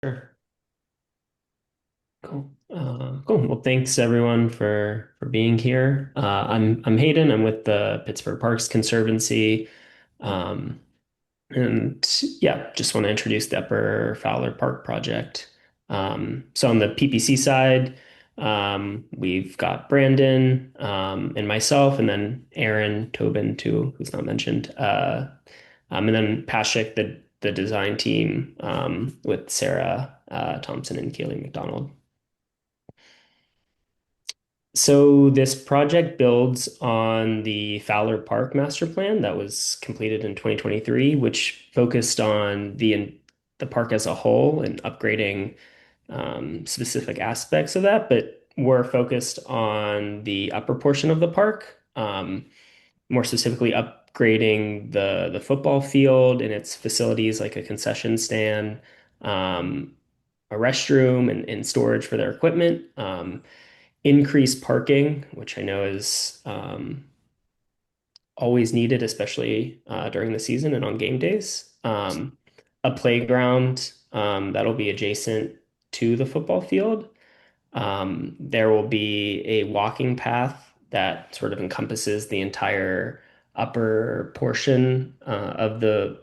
Sure. Cool. Cool. Well, thanks everyone for being here. I'm Hayden. I'm with the Pittsburgh Parks Conservancy. Um, and yeah, just want to introduce the Upper Fowler Park project. So on the PPC side, we've got Brandon, and myself, and then Aaron Tobin too, who's not mentioned. And then Pashik, the design team, with Sarah Thompson and Kaylee McDonald. So this project builds on the Fowler Park master plan that was completed in 2023, which focused on the park as a whole and upgrading specific aspects of that. But we're focused on the upper portion of the park, more specifically upgrading the football field and its facilities like a concession stand, um, a restroom, and storage for their equipment. Increased parking, which I know is always needed, especially during the season and on game days. A playground that'll be adjacent to the football field. There will be a walking path that sort of encompasses the entire upper portion of the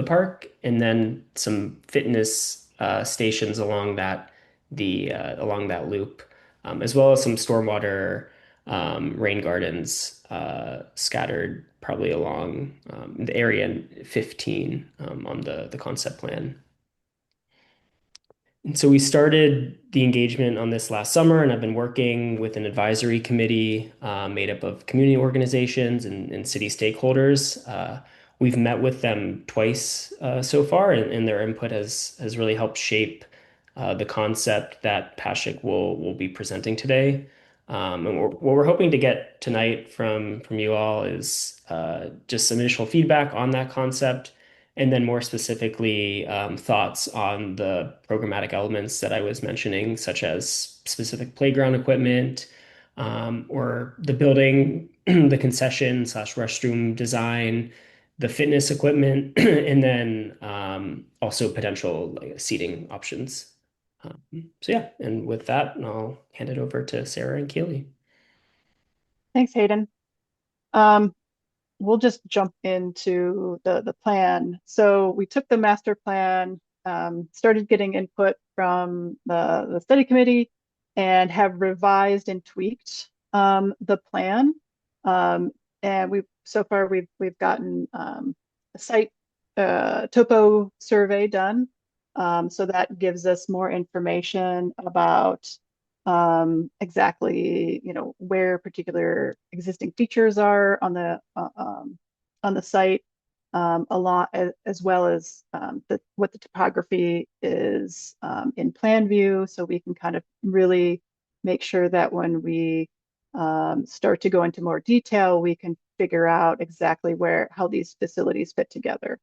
park, and then some fitness stations along that loop, as well as some stormwater rain gardens scattered probably along the area 15 on the concept plan. And so we started the engagement on this last summer, and I've been working with an advisory committee made up of community organizations and city stakeholders. We've met with them twice so far, and their input has really helped shape the concept that Pashik will be presenting today. And what we're hoping to get tonight from you all is just some initial feedback on that concept, and then more specifically, thoughts on the programmatic elements that I was mentioning, such as specific playground equipment, or the building, the concession slash restroom design, the fitness equipment, and then also potential like seating options. So yeah, and with that, I'll hand it over to Sarah and Keely. Thanks, Hayden. Um, we'll just jump into the plan. So we took the master plan, started getting input from the study committee, and have revised and tweaked the plan. Um, and we've so far we've gotten a site topo survey done. So that gives us more information about exactly, where particular existing features are on the site, a lot as well as what the topography is in plan view, so we can kind of really make sure that when we start to go into more detail, we can figure out exactly how these facilities fit together.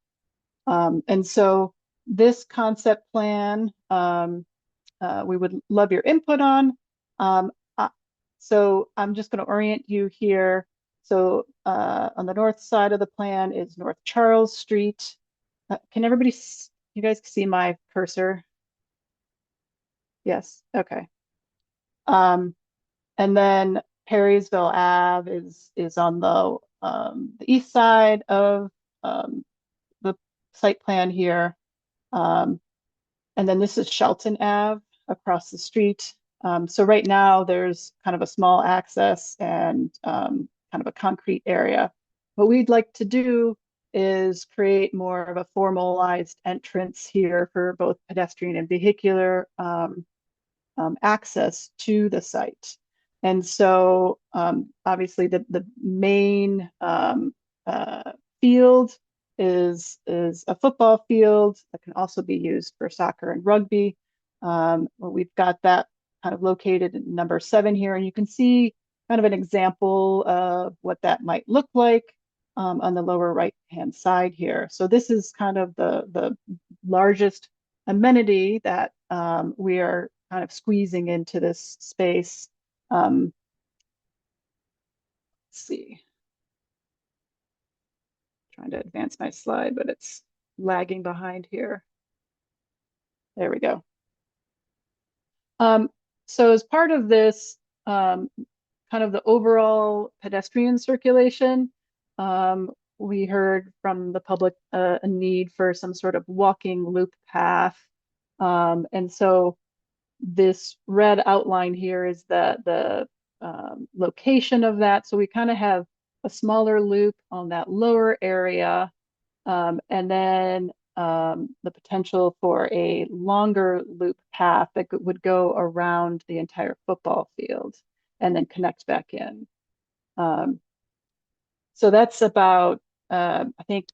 And so this concept plan, we would love your input on. Um, uh, so I'm just going to orient you here. So on the north side of the plan is North Charles Street. Can everybody, you guys see my cursor? Yes, okay. Um, and then Perrysville Ave is on the east side of the site plan here. Um, And then this is Shelton Ave across the street. So right now there's kind of a small access and kind of a concrete area. What we'd like to do is create more of a formalized entrance here for both pedestrian and vehicular access to the site. And so obviously the main field is a football field that can also be used for soccer and rugby. Well, we've got that kind of located in number 7 here, and you can see kind of an example of what that might look like on the lower right hand side here. So this is kind of the largest amenity that we are kind of squeezing into this space. Let's see, trying to advance my slide, but it's lagging behind here. There we go. Um, so as part of this, um, kind of the overall pedestrian circulation, we heard from the public a need for some sort of walking loop path. And so this red outline here is the location of that. So we kind of have a smaller loop on that lower area, and then the potential for a longer loop path that would go around the entire football field and then connect back in. Um, so that's about, I think,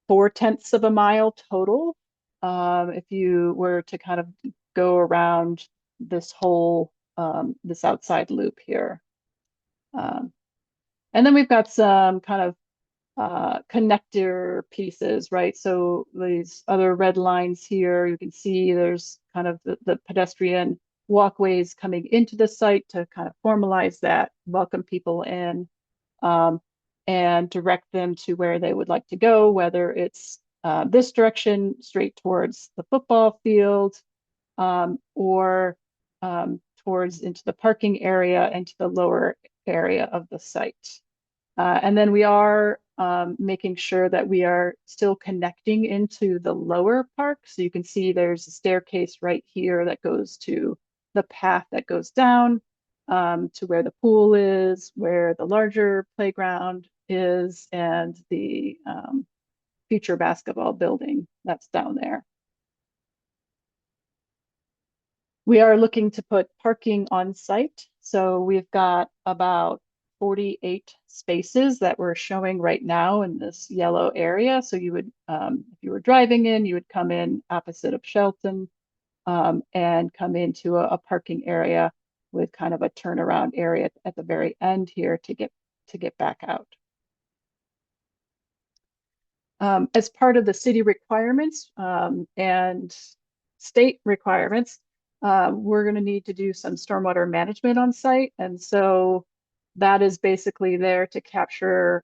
4/10 of a mile total. If you were to kind of go around this whole this outside loop here. Um, and then we've got some kind of connector pieces, right? So these other red lines here, you can see there's kind of the pedestrian walkways coming into the site to kind of formalize that, welcome people in, um, and direct them to where they would like to go, whether it's this direction straight towards the football field, or towards into the parking area and to the lower area of the site. And then we are making sure that we are still connecting into the lower park. So you can see there's a staircase right here that goes to the path that goes down to where the pool is, where the larger playground is, and the future basketball building that's down there. We are looking to put parking on site. So we've got about 48 spaces that we're showing right now in this yellow area. So you would, if you were driving in, you would come in opposite of Shelton, and come into a parking area with kind of a turnaround area at the very end here to get back out. As part of the city requirements and state requirements, we're going to need to do some stormwater management on site. And so that is basically there to capture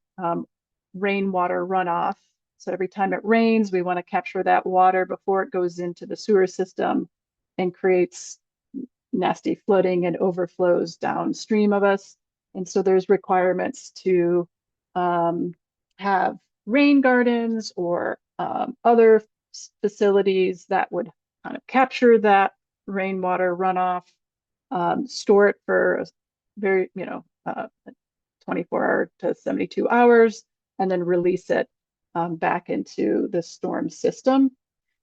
rainwater runoff. So every time it rains, we want to capture that water before it goes into the sewer system and creates nasty flooding and overflows downstream of us. And so there's requirements to have rain gardens or other facilities that would kind of capture that rainwater runoff, store it for a very, 24 to 72 hours, and then release it back into the storm system.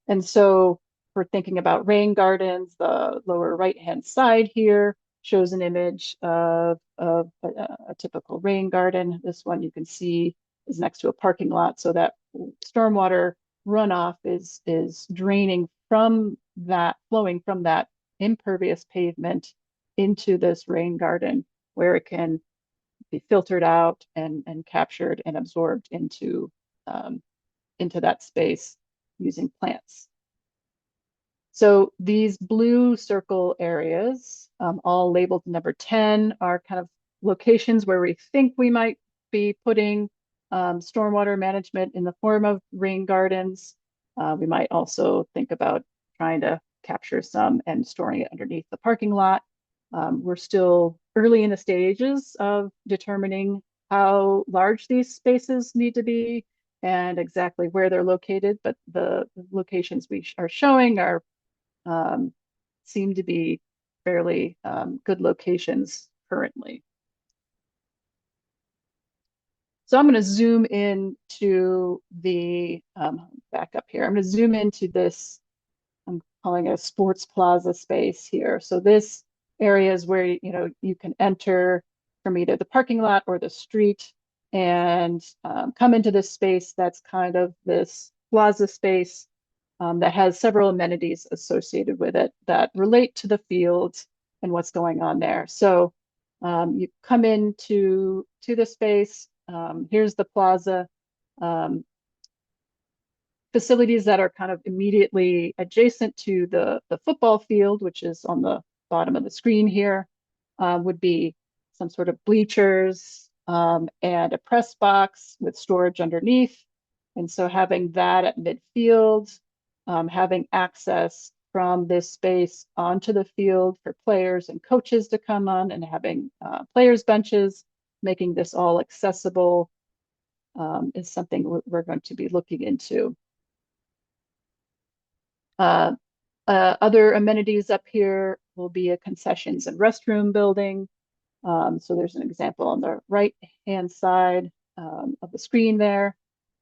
And so we're thinking about rain gardens. The lower right-hand side here shows an image of a typical rain garden. This one you can see is next to a parking lot. So that stormwater runoff is draining from that, flowing from that impervious pavement into this rain garden where it can be filtered out and captured and absorbed into that space using plants. So these blue circle areas, all labeled number 10, are kind of locations where we think we might be putting stormwater management in the form of rain gardens. We might also think about trying to capture some and storing it underneath the parking lot. We're still early in the stages of determining how large these spaces need to be and exactly where they're located, but the locations we are showing are seem to be fairly good locations currently. So I'm going to zoom in to the back up here. I'm going to zoom into this, I'm calling it a sports plaza space here. So this area is where you can enter from either the parking lot or the street and come into this space that's kind of this plaza space that has several amenities associated with it that relate to the field and what's going on there. So you come into the space. Here's the plaza. Facilities that are kind of immediately adjacent to the football field, which is on the bottom of the screen here, would be some sort of bleachers and a press box with storage underneath. And so having that at midfield, having access from this space onto the field for players and coaches to come on, and having players benches, making this all accessible is something we're going to be looking into. Uh, Other amenities up here will be a concessions and restroom building. So there's an example on the right-hand side of the screen there.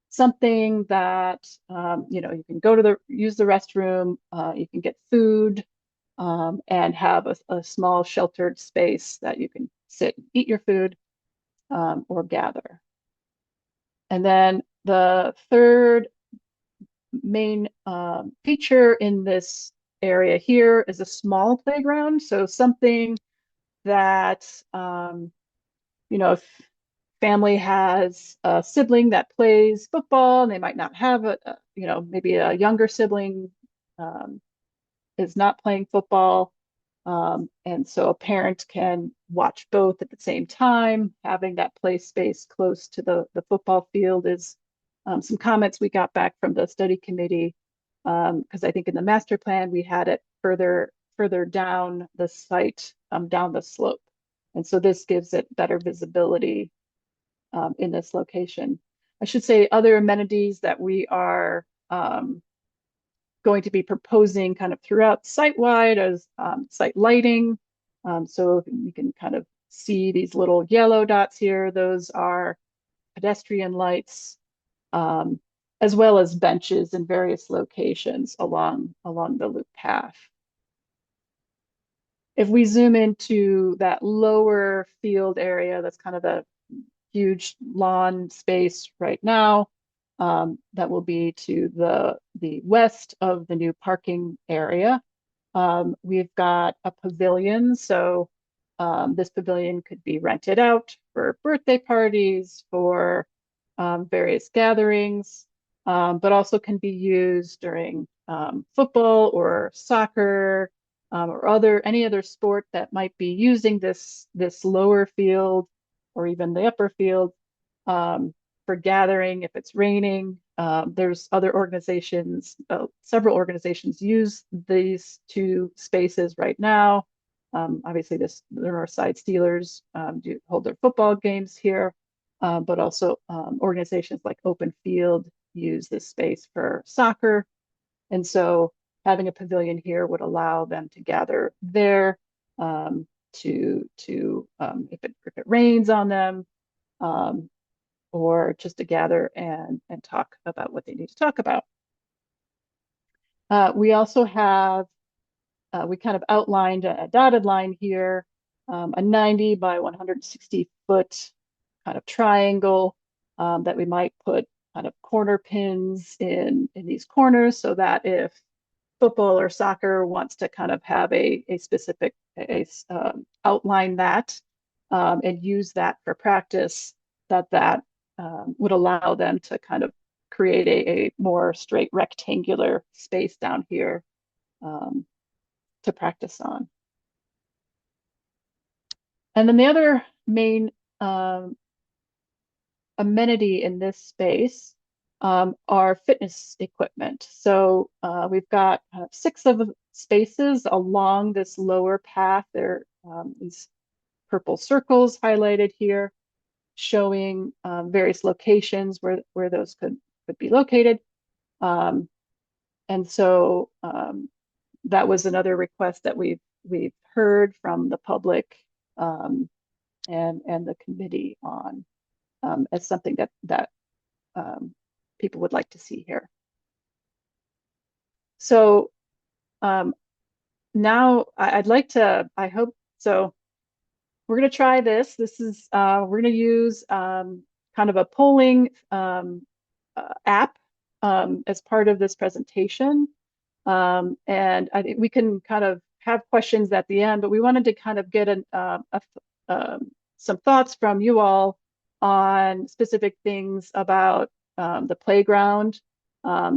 Something that you can go to use the restroom, you can get food, and have a small sheltered space that you can sit and eat your food or gather. And then the third main feature in this area here is a small playground. So something that, if family has a sibling that plays football and they might not have maybe a younger sibling um, is not playing football. And so a parent can watch both at the same time. Having that play space close to the football field is some comments we got back from the study committee. Because I think in the master plan, we had it further down the site, down the slope. And so this gives it better visibility in this location. I should say other amenities that we are going to be proposing kind of throughout site-wide as site lighting. So you can kind of see these little yellow dots here. Those are pedestrian lights, as well as benches in various locations along the loop path. If we zoom into that lower field area, that's kind of the huge lawn space right now. That will be to the west of the new parking area. We've got a pavilion, so this pavilion could be rented out for birthday parties, for various gatherings, but also can be used during football or soccer or any other sport that might be using this lower field or even the upper field um, for gathering if it's raining. There's other organizations, several organizations use these two spaces right now. Obviously, the Northside Steelers do hold their football games here, but also organizations like Open Field use this space for soccer. And so having a pavilion here would allow them to gather there if it rains on them, um, or just to gather and talk about what they need to talk about. We also have, we kind of outlined a dotted line here, a 90 by 160 foot kind of triangle that we might put kind of corner pins in these corners so that if football or soccer wants to kind of have a specific outline that and use that for practice, that would allow them to kind of create a more straight rectangular space down here um, to practice on. And then the other main amenity in this space are fitness equipment. So we've got 6 of spaces along this lower path. There are these purple circles highlighted here, showing various locations where those could be located. And so that was another request that we've heard from the public and the committee on as something that people would like to see here. So now I'd like to, I hope, so we're going to try this. This is, we're going to use kind of a polling app as part of this presentation. And I think we can kind of have questions at the end, but we wanted to kind of get some thoughts from you all on specific things about the playground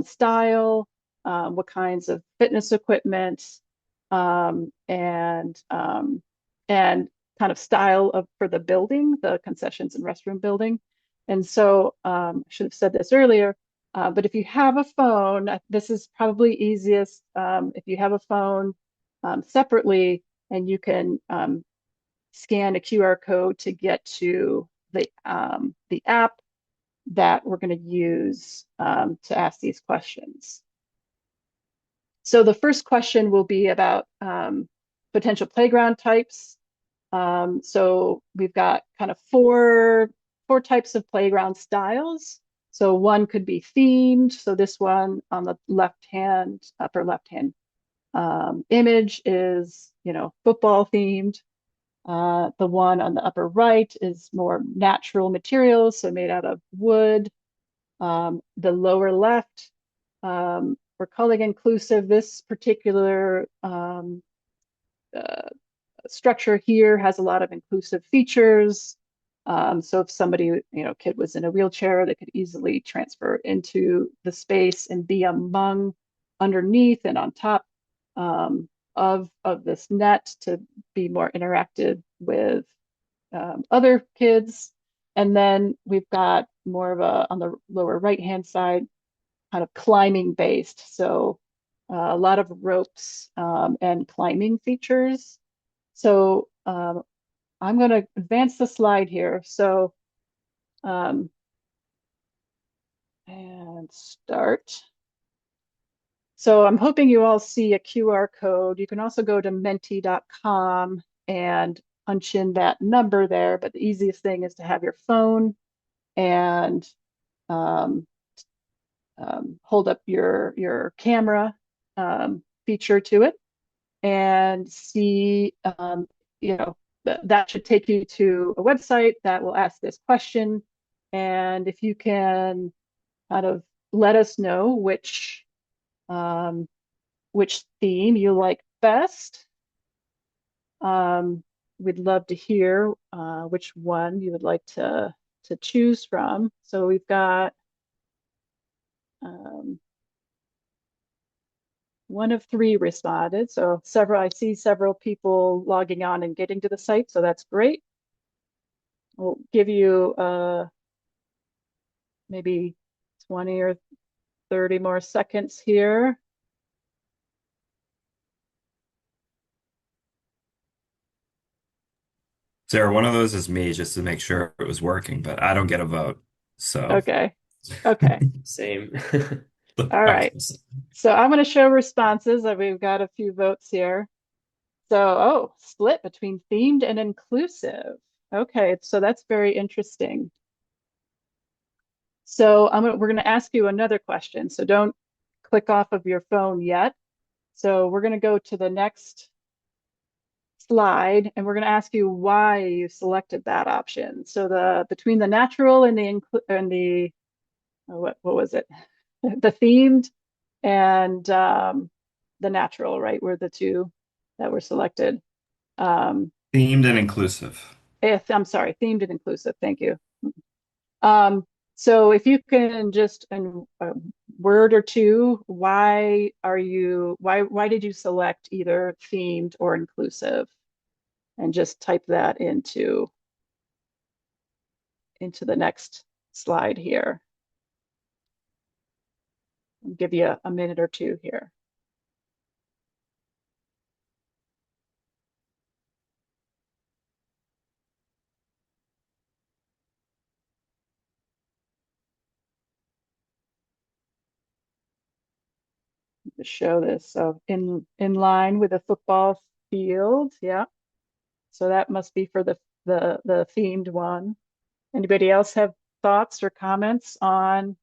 style, what kinds of fitness equipment, and kind of style for the building, the concessions and restroom building. And so I should have said this earlier. But if you have a phone, this is probably easiest if you have a phone separately and you can scan a QR code to get to the app that we're going to use to ask these questions. So the first question will be about potential playground types. So we've got kind of four types of playground styles. So one could be themed. So this one on the left hand, upper left hand image is, football themed. The one on the upper right is more natural materials, so made out of wood. The lower left, we're calling inclusive. This particular uh, structure here has a lot of inclusive features. So if somebody, kid was in a wheelchair, they could easily transfer into the space and be among, underneath and on top of this net to be more interactive with other kids. And then we've got more of on the lower right-hand side, kind of climbing based. So a lot of ropes and climbing features. So I'm going to advance the slide here. So um, and start. So I'm hoping you all see a QR code. You can also go to menti.com and punch in that number there. But the easiest thing is to have your phone and um, hold up your camera feature to it and see, that should take you to a website that will ask this question. And if you can kind of let us know um, which theme you like best, um, we'd love to hear which one you would like to choose from. So we've got um, one of three responded. So I see several people logging on and getting to the site, so that's great. We'll give you maybe 20 or 30 more seconds here. Sarah, one of those is me just to make sure it was working, but I don't get a vote. So Okay. Okay. Same. All right. So I'm going to show responses. We've got a few votes here. So, split between themed and inclusive. Okay, so that's very interesting. So we're going to ask you another question. So don't click off of your phone yet. So we're going to go to the next slide and we're going to ask you why you selected that option. So between the natural and the what was it? The themed and the natural, right? Were the two that were selected. Um, themed and inclusive. I'm sorry, themed and inclusive. Thank you. Um, so if you can just in a word or two, why did you select either themed or inclusive? And just type that into the next slide here. I'll give you a minute or two here. To show this. So in line with a football field, yeah. So that must be for the themed one. Anybody else have thoughts or comments on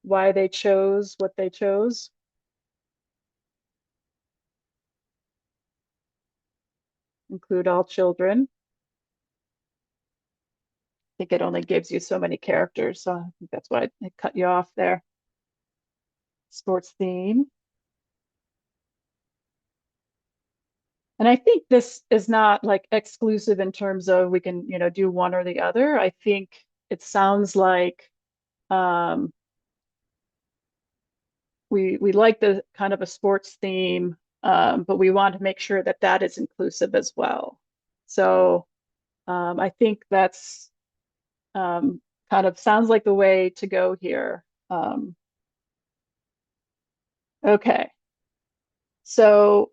why they chose what they chose? Include all children. I think it only gives you so many characters, so I think that's why it cut you off there. Sports theme. And I think this is not like exclusive in terms of we can, do one or the other. I think it sounds like um, we like the kind of a sports theme, but we want to make sure that that is inclusive as well. So I think that's kind of sounds like the way to go here. Okay, so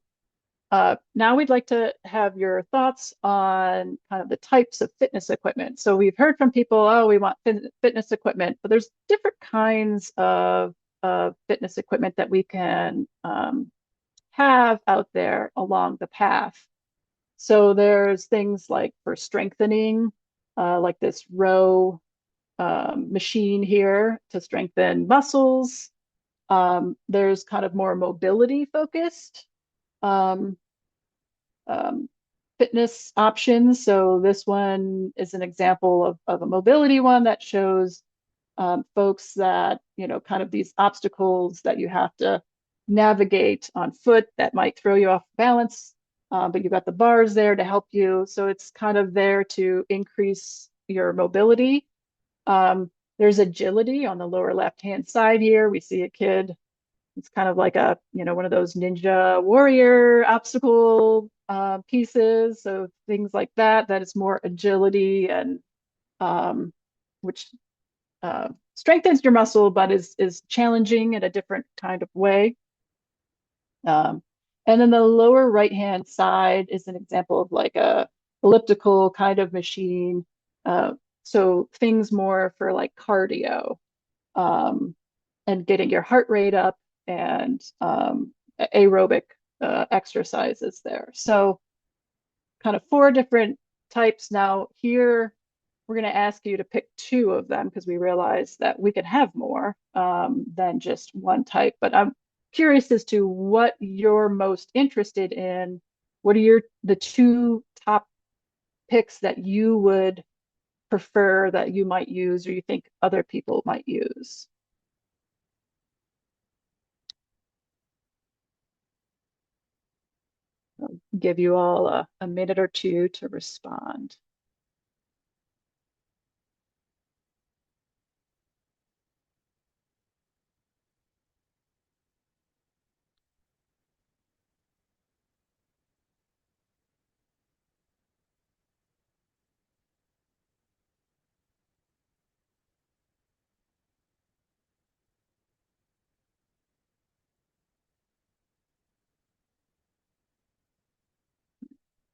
now we'd like to have your thoughts on kind of the types of fitness equipment. So we've heard from people, oh, we want fitness equipment, but there's different kinds of fitness equipment that we can have out there along the path. So there's things like for strengthening, like this row machine here to strengthen muscles. There's kind of more mobility focused um, um, fitness options. So this one is an example of a mobility one that shows folks that, kind of these obstacles that you have to navigate on foot that might throw you off balance, but you've got the bars there to help you. So it's kind of there to increase your mobility. There's agility on the lower left-hand side here. We see a kid. It's kind of like one of those ninja warrior obstacle pieces. So things like that, that is more agility and which strengthens your muscle, but is challenging in a different kind of way. Um, and then the lower right-hand side is an example of like a elliptical kind of machine. So things more for like cardio um, and getting your heart rate up and aerobic exercises there. So kind of four different types. Now here, we're going to ask you to pick two of them because we realize that we can have more than just one type. But I'm curious as to what you're most interested in. What are the two top picks that you would prefer that you might use or you think other people might use? I'll give you all a minute or two to respond.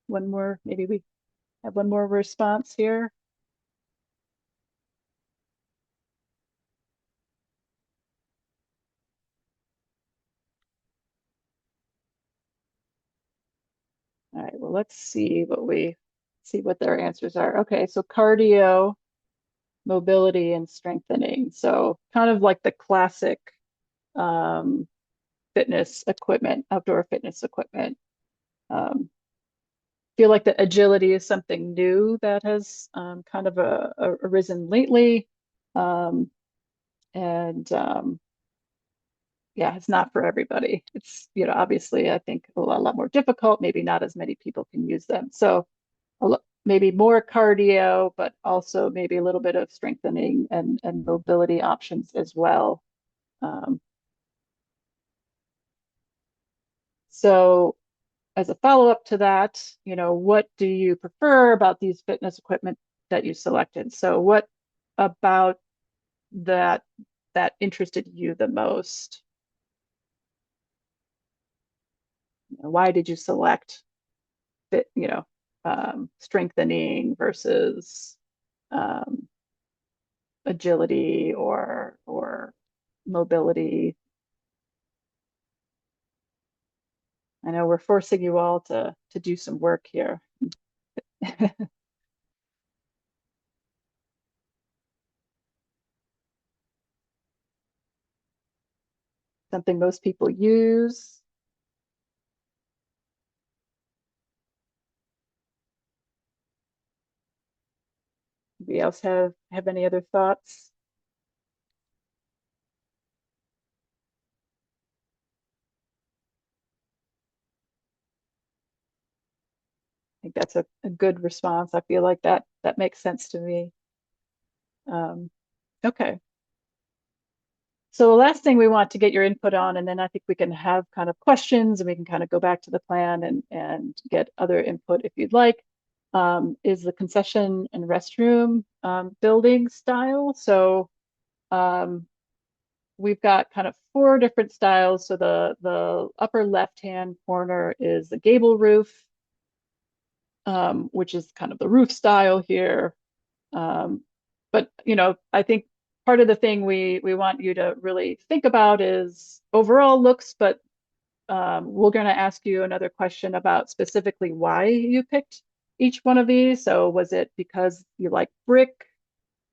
One more, maybe we have one more response here. All right, well, let's see what their answers are. Okay, so cardio, mobility, and strengthening. So kind of like the classic um, fitness equipment, outdoor fitness equipment. Um, feel like the agility is something new that has kind of arisen lately. Um, and yeah, it's not for everybody. It's, obviously, I think a lot more difficult. Maybe not as many people can use them. So maybe more cardio, but also maybe a little bit of strengthening and mobility options as well. Um, so as a follow-up to that, what do you prefer about these fitness equipment that you selected? So what about that interested you the most? Why did you select strengthening versus um, agility or mobility? I know we're forcing you all to do some work here. Something most people use. Anybody else have any other thoughts? I think that's a good response. I feel like that makes sense to me. Okay. So the last thing we want to get your input on, and then I think we can have kind of questions and we can kind of go back to the plan and get other input if you'd like, is the concession and restroom building style. So um, we've got kind of four different styles. So the upper left-hand corner is the gable roof, which is kind of the roof style here. But I think part of the thing we want you to really think about is overall looks, but we're going to ask you another question about specifically why you picked each one of these. So was it because you like brick,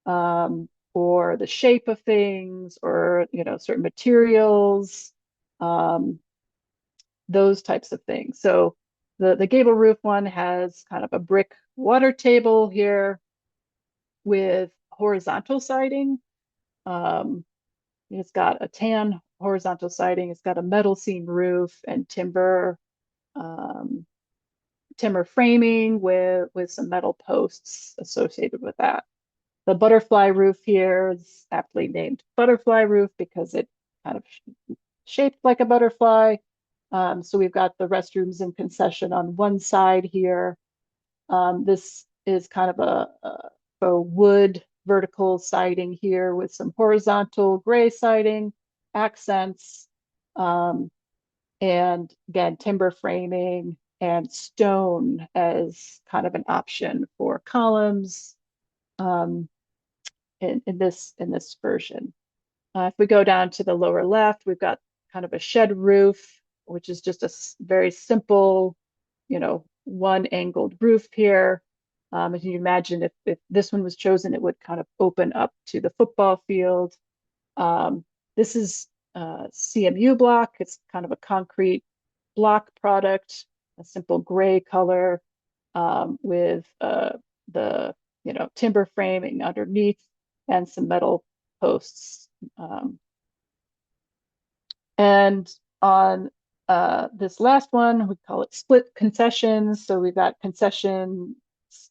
or the shape of things, or certain materials, um, those types of things. So the gable roof one has kind of a brick water table here with horizontal siding. Um, it's got a tan horizontal siding. It's got a metal seam roof and um, timber framing with some metal posts associated with that. The butterfly roof here is aptly named butterfly roof because it kind of shaped like a butterfly. So we've got the restrooms and concession on one side here. This is kind of a wood vertical siding here with some horizontal gray siding accents. And again, timber framing and stone as kind of an option for columns in this version. If we go down to the lower left, we've got kind of a shed roof, which is just a very simple, one angled roof here. As you imagine, if this one was chosen, it would kind of open up to the football field. This is CMU block. It's kind of a concrete block product, a simple gray color with the timber framing underneath and some metal posts. And on this last one, we call it split concessions. So we've got concessions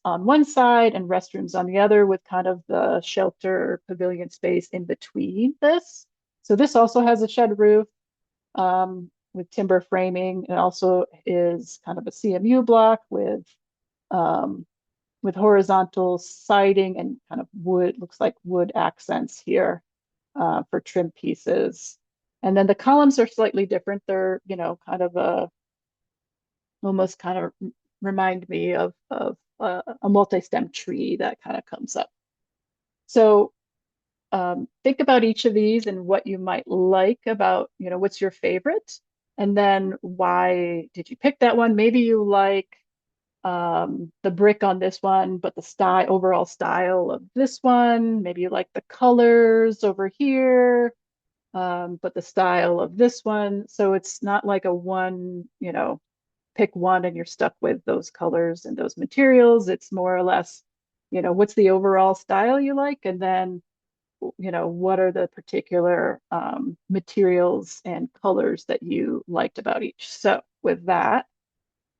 on one side and restrooms on the other with kind of the shelter pavilion space in between this. So this also has a shed roof with timber framing. It also is kind of a CMU block um, with horizontal siding and kind of wood, looks like wood accents here for trim pieces. And then the columns are slightly different. They're, kind of almost kind of remind me of a multi-stem tree that kind of comes up. So think about each of these and what you might like about, what's your favorite, and then why did you pick that one? Maybe you like the brick on this one, but the overall style of this one. Maybe you like the colors over here, but the style of this one. So it's not like a one, pick one and you're stuck with those colors and those materials. It's more or less, what's the overall style you like? And then, what are the particular materials and colors that you liked about each? So with that,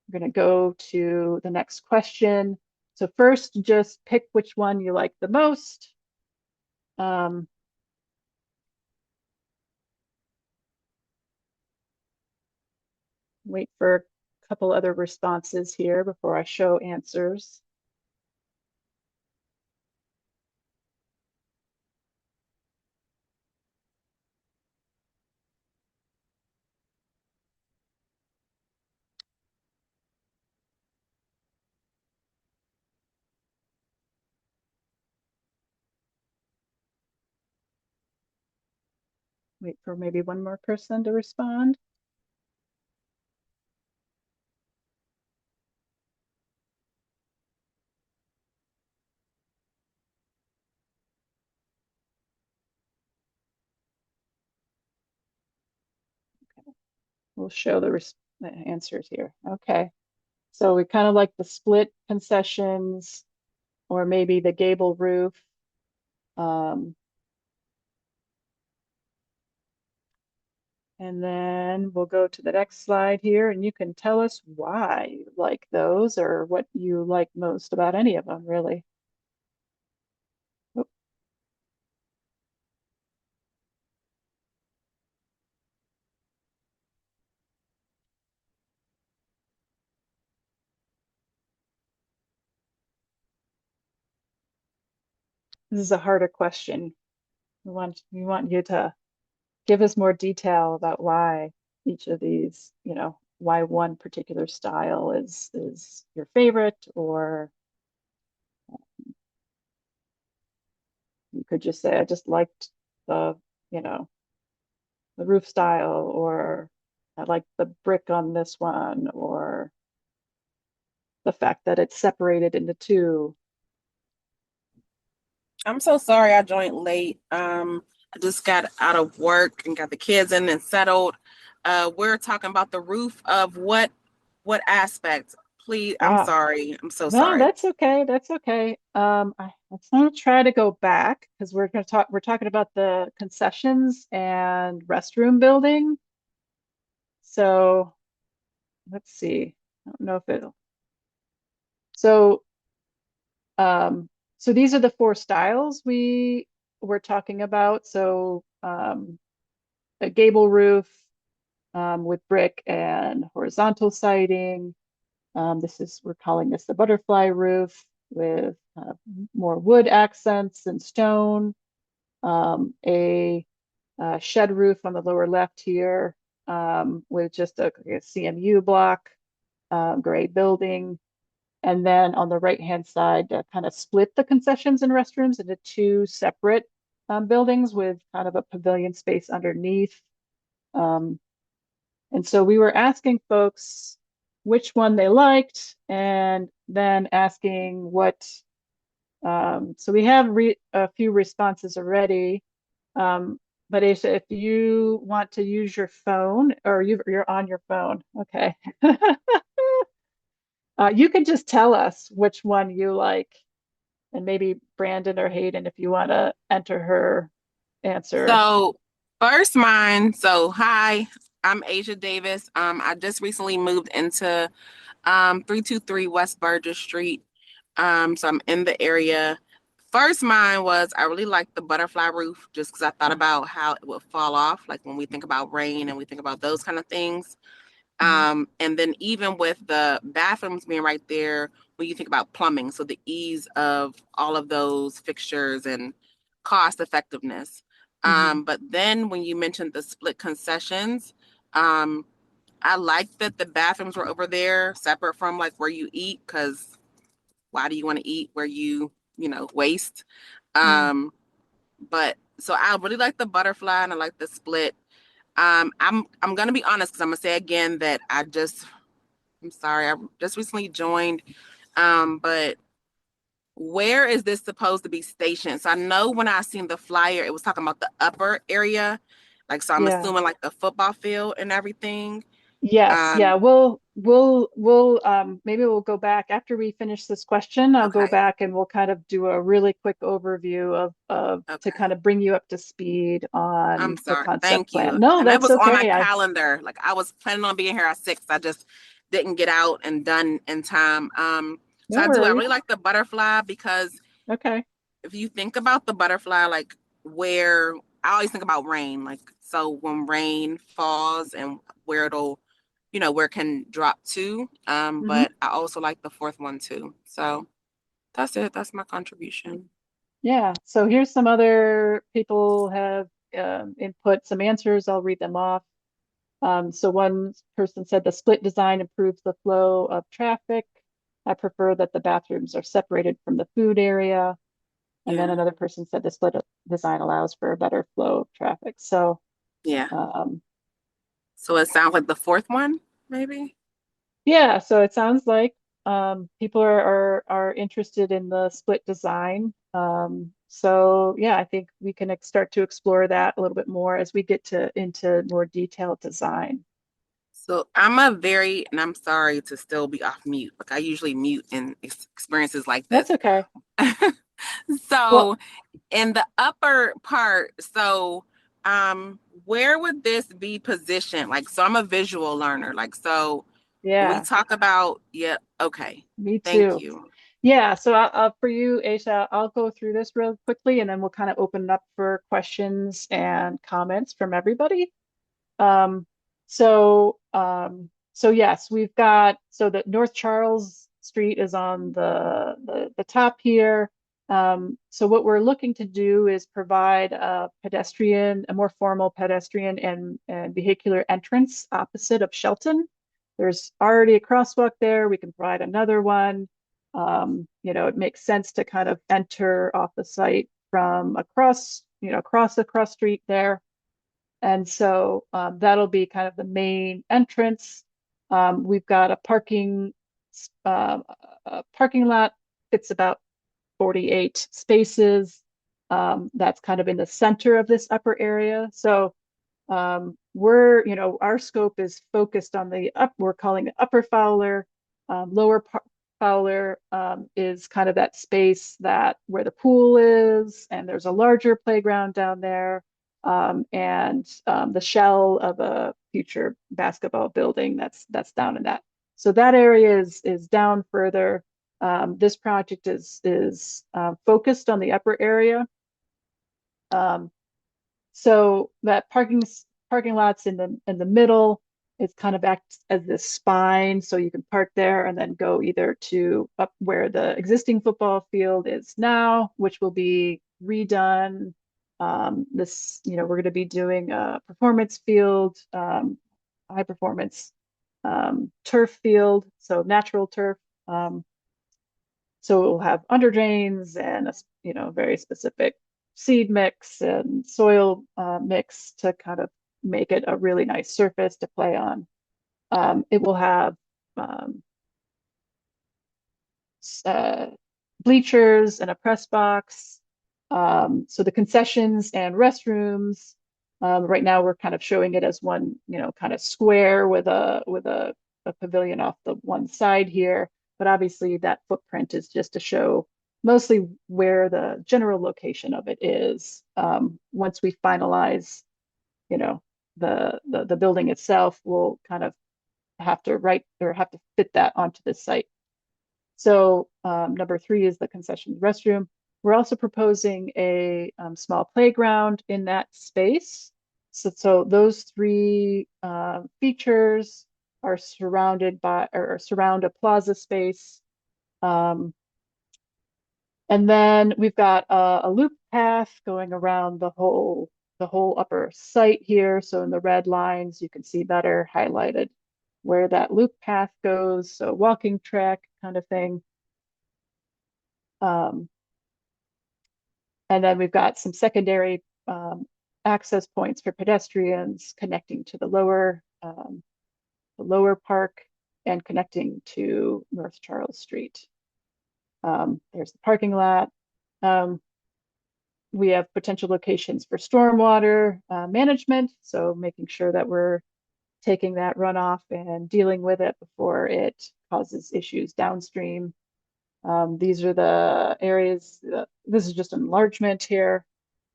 we're going to go to the next question. So first, just pick which one you like the most. Um, Wait for a couple other responses here before I show answers. Wait for maybe one more person to respond. We'll show the answers here. Okay. So we kind of like the split concessions or maybe the gable roof. Um, and then we'll go to the next slide here and you can tell us why you like those or what you like most about any of them, really. Oh, This is a harder question. We want you to give us more detail about why each of these, why one particular style is your favorite, or you could just say, I just liked the, you know, the roof style, or I like the brick on this one, or the fact that it's separated into two. I'm so sorry I joined late. I just got out of work and got the kids in and settled. We're talking about the roof of what aspect? Please, I'm Ah, sorry. I'm so no, sorry. that's okay. That's okay. Let's not try to go back because we're talking about the concessions and restroom building. So let's see. I don't know if it'll. So um, so these are the four styles we were talking about. So a gable roof with brick and horizontal siding. We're calling this the butterfly roof with more wood accents and stone. A shed roof on the lower left here with just a CMU block, gray building. And then on the right-hand side, kind of split the concessions and restrooms into two separate buildings with kind of a pavilion space underneath. Um, and so we were asking folks which one they liked, and then asking so we have a few responses already. But Asa, if you want to use your phone, or you're on your phone, okay. You can just tell us which one you like, and maybe Brandon or Hayden, if you want to enter her answer. So first mine, so hi, I'm Asia Davis. I just recently moved into 323 West Burgess Street. So I'm in the area. First mine was I really liked the butterfly roof just because I thought about how it would fall off, like when we think about rain and we think about those kind of things. Mhm. And then even with the bathrooms being right there, when you think about plumbing, so the ease of all of those fixtures and cost effectiveness. Mhm. But then when you mentioned the split concessions, um, I like that the bathrooms were over there separate from like where you eat, because why do you want to eat where waste? Mm. Um, but so I really like the butterfly and I like the split. I'm gonna be honest because I'm gonna say again that I'm sorry, I just recently joined. But where is this supposed to be stationed? So I know when I seen the flyer, it was talking about the upper area, like so I'm Yeah. assuming like the football field and everything. Yes, Um, yeah, we'll maybe we'll go back after we finish this question. I'll go okay, back and we'll kind of do a really quick overview of to okay. kind of bring you up to speed I'm on the sorry. concept Thank plan. you. No, And that that's was on my okay. I calendar. Like I was planning on being here at 6. I just didn't get out and done in time. So No I really worries. like the butterfly because Okay. if you think about the butterfly, like where I always think about rain, like so when rain falls and where where it can drop to. Hmm. But I also like the fourth one too. So that's it. That's my contribution. Yeah. So here's some other people have input some answers. I'll read them off. So one person said the split design improves the flow of traffic. I prefer that the bathrooms are separated from the food area. And then Yeah. another person said the split design allows for a better flow of traffic. So Yeah. um, So it sounds like the fourth one, maybe. yeah, so it sounds like people are interested in the split design. So yeah, I think we can start to explore that a little bit more as we get to into more detailed design. So and I'm sorry to still be off mute. Like I usually mute in experiences like That's this. okay. Well, So in the upper part, where would this be positioned? Like, so I'm a visual learner. Like, so when we yeah, talk about, yeah, okay. me Thank too. you. Yeah, so for you, Aisha, I'll go through this real quickly and then we'll kind of open it up for questions and comments from everybody. Um, so yes, we've got so the North Charles Street is on the top here. So what we're looking to do is provide a more formal pedestrian and vehicular entrance opposite of Shelton. There's already a crosswalk there. We can provide another one. It makes sense to kind of enter off the site from across the cross street there. And so that'll be kind of the main entrance. We've got uh, a parking lot. It's about 48 spaces. That's kind of in the center of this upper area. So our scope is focused on we're calling it Upper Fowler. Lower Fowler is kind of that space where the pool is, and there's a larger playground down there, and the shell of a future basketball building that's down in that. So that area is down further. This project is focused on the upper area. So that parking lots in the middle, it's kind of acts as this spine, so you can park there and then go either to up where the existing football field is now, which will be redone. We're going to be doing a performance field, high performance turf field, so natural turf. So it will have under drains and a very specific seed mix and soil mix to kind of make it a really nice surface to play on. It will have uh, bleachers and a press box. So the concessions and restrooms. Right now, we're kind of showing it as one, kind of square with a pavilion off the one side here. But obviously, that footprint is just to show mostly where the general location of it is. Once we finalize, you know, the building itself, we'll kind of have to fit that onto the site. So number 3 is the concession restroom. We're also proposing a small playground in that space. So those 3 features are surrounded by or surround a plaza space. And then we've got a loop path going around the whole upper site here. So in the red lines, you can see better highlighted where that loop path goes. So walking track kind of thing. Um, and then we've got some secondary access points for pedestrians connecting to the lower park and connecting to North Charles Street. There's the parking lot. We have potential locations for stormwater management, so making sure that we're taking that runoff and dealing with it before it causes issues downstream. These are the areas. This is just enlargement here.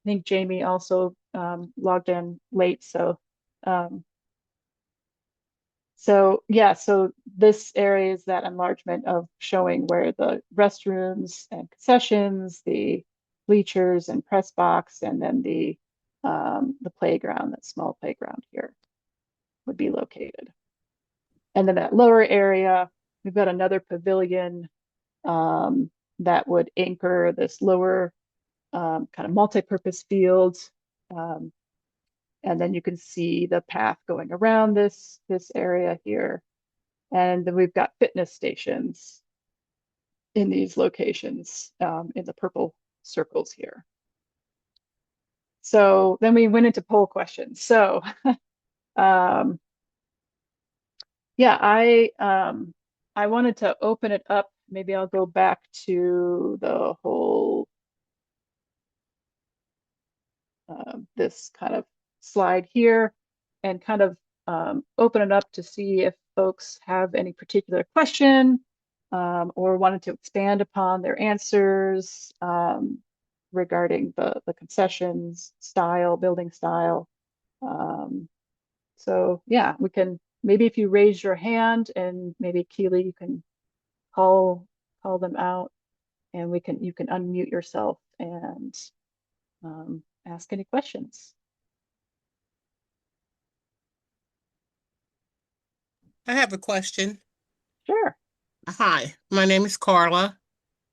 I think Jamie also logged in late, um, so this area is that enlargement of showing where the restrooms and concessions, the bleachers and press box, and then the playground, that small playground here, would be located. And then that lower area, we've got another pavilion that would anchor this lower kind of multi-purpose field. And then you can see the path going around this area here. And then we've got fitness stations in these locations in the purple circles here. So then we went into poll questions. So yeah, I wanted to open it up. Maybe I'll go back to the whole this kind of slide here and kind of open it up to see if folks have any particular question or wanted to expand upon their answers regarding the concessions style, building style. So yeah, we can, maybe if you raise your hand and maybe Keely, you can call them out and you can unmute yourself and ask any questions. I have a question. Sure. Hi, my name is Carla.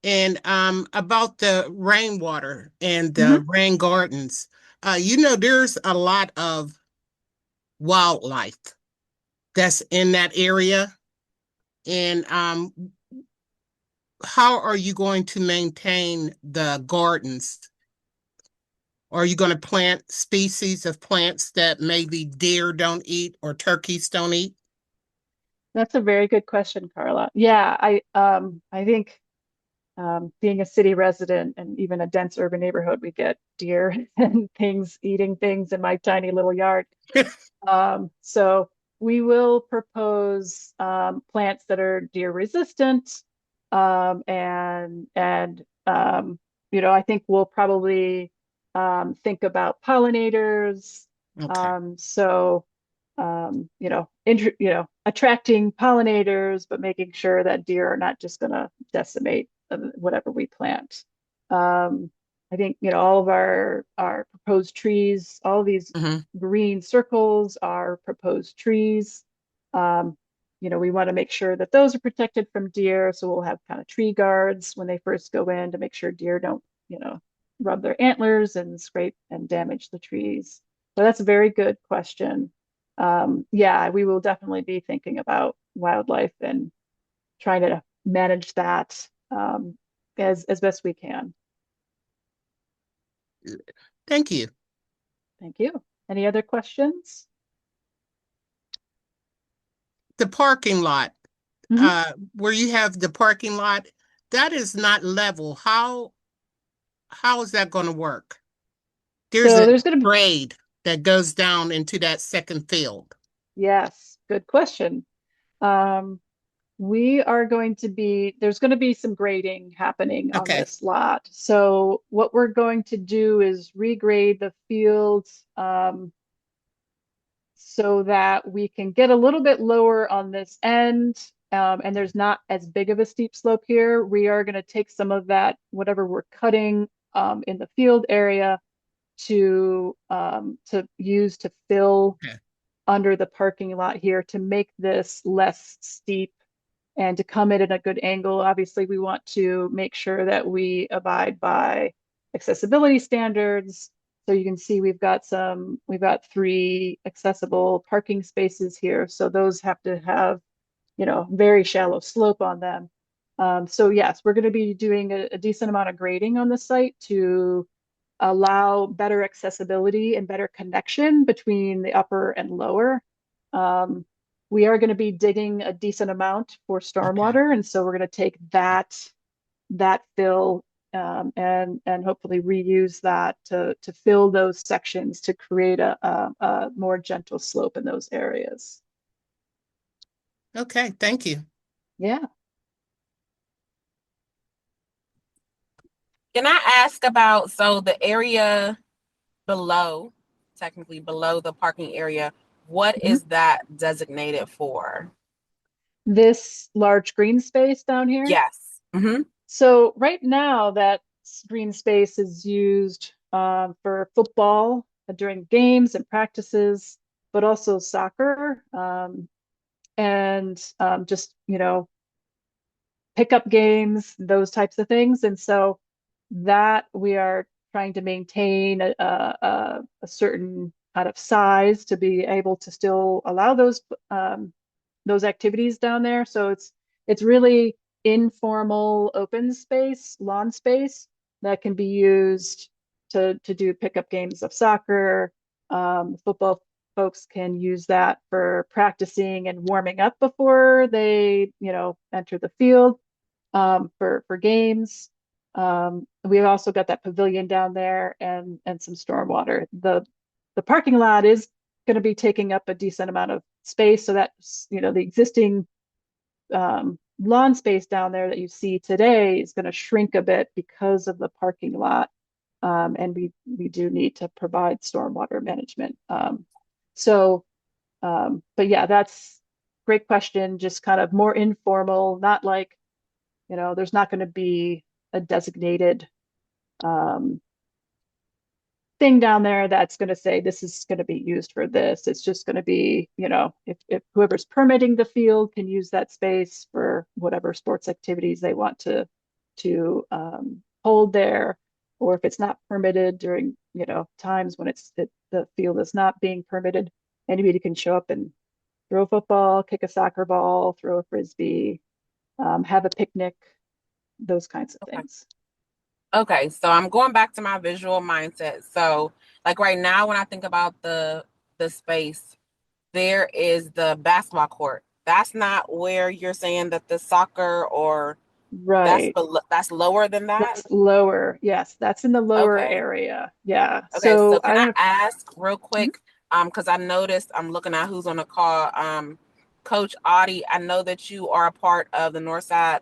And about the rainwater and Mhm. the rain gardens, there's a lot of wildlife that's in that area. And how are you going to maintain the gardens? Are you going to plant species of plants that maybe deer don't eat or turkeys don't eat? That's a very good question, Carla. Yeah, I think being a city resident and even a dense urban neighborhood, we get deer and things eating things in my tiny little yard. So we will propose plants that are deer resistant, and I think we'll probably think about pollinators. Okay. Attracting pollinators, but making sure that deer are not just going to decimate whatever we plant. Um, I think, all of our proposed trees, all of these Hmm. green circles are proposed trees. Um, we want to make sure that those are protected from deer. So we'll have kind of tree guards when they first go in to make sure deer don't, rub their antlers and scrape and damage the trees. So that's a very good question. Yeah, we will definitely be thinking about wildlife and trying to manage that as best we can. Thank you. Thank you. Any other questions? The parking lot, Mhm. where you have the parking lot, that is not level. How is that going to work? There's So a there's going to be, grade that goes down into that second field. yes, good question. Um, there's going to be some grading happening on Okay. this lot. So what we're going to do is regrade the fields so that we can get a little bit lower on this end. And there's not as big of a steep slope here. We are going to take some of that, whatever we're cutting in the field area, to use to fill Okay. under the parking lot here to make this less steep and to come in at a good angle. Obviously, we want to make sure that we abide by accessibility standards. So you can see we've got three accessible parking spaces here. So those have to have, very shallow slope on them. So yes, we're going to be doing a decent amount of grading on the site to allow better accessibility and better connection between the upper and lower. Um, we are going to be digging a decent amount for Okay. stormwater, and so we're going to take that fill and hopefully reuse that to fill those sections to create a more gentle slope in those areas. Okay. Thank you. Yeah. Can I ask about so the area below, technically below the parking area, what Mhm. is that designated for? This large green space down here. Yes. Mm-hmm. So right now, that green space is used for football during games and practices, but also soccer and just pickup games, those types of things. And so that we are trying to maintain a certain kind of size to be able to still allow those activities down there. So it's really informal open space, lawn space that can be used to do pickup games of soccer. Football folks can use that for practicing and warming up before they, enter the field for games. We've also got that pavilion down there and some stormwater. The parking lot is going to be taking up a decent amount of space, so that's the existing lawn space down there that you see today is going to shrink a bit because of the parking lot, and we do need to provide stormwater management. But yeah, that's great question. Just kind of more informal, not like there's not going to be a designated um, thing down there that's going to say this is going to be used for this. It's just going to be, if whoever's permitting the field can use that space for whatever sports activities they want to to hold there, or if it's not permitted during, times when the field is not being permitted, anybody can show up and throw a football, kick a soccer ball, throw a frisbee, have a picnic, those kinds of Okay. things. Okay, so I'm going back to my visual mindset. So, like right now, when I think about the space, there is the basketball court. That's not where you're saying that the soccer or Right. that's lower than that. That's lower. Yes, that's in the lower Okay. area. Yeah. Okay, so So I can I don't ask real know. quick? Because I noticed I'm looking at who's on the call. Coach Audie, I know that you are a part of the Northside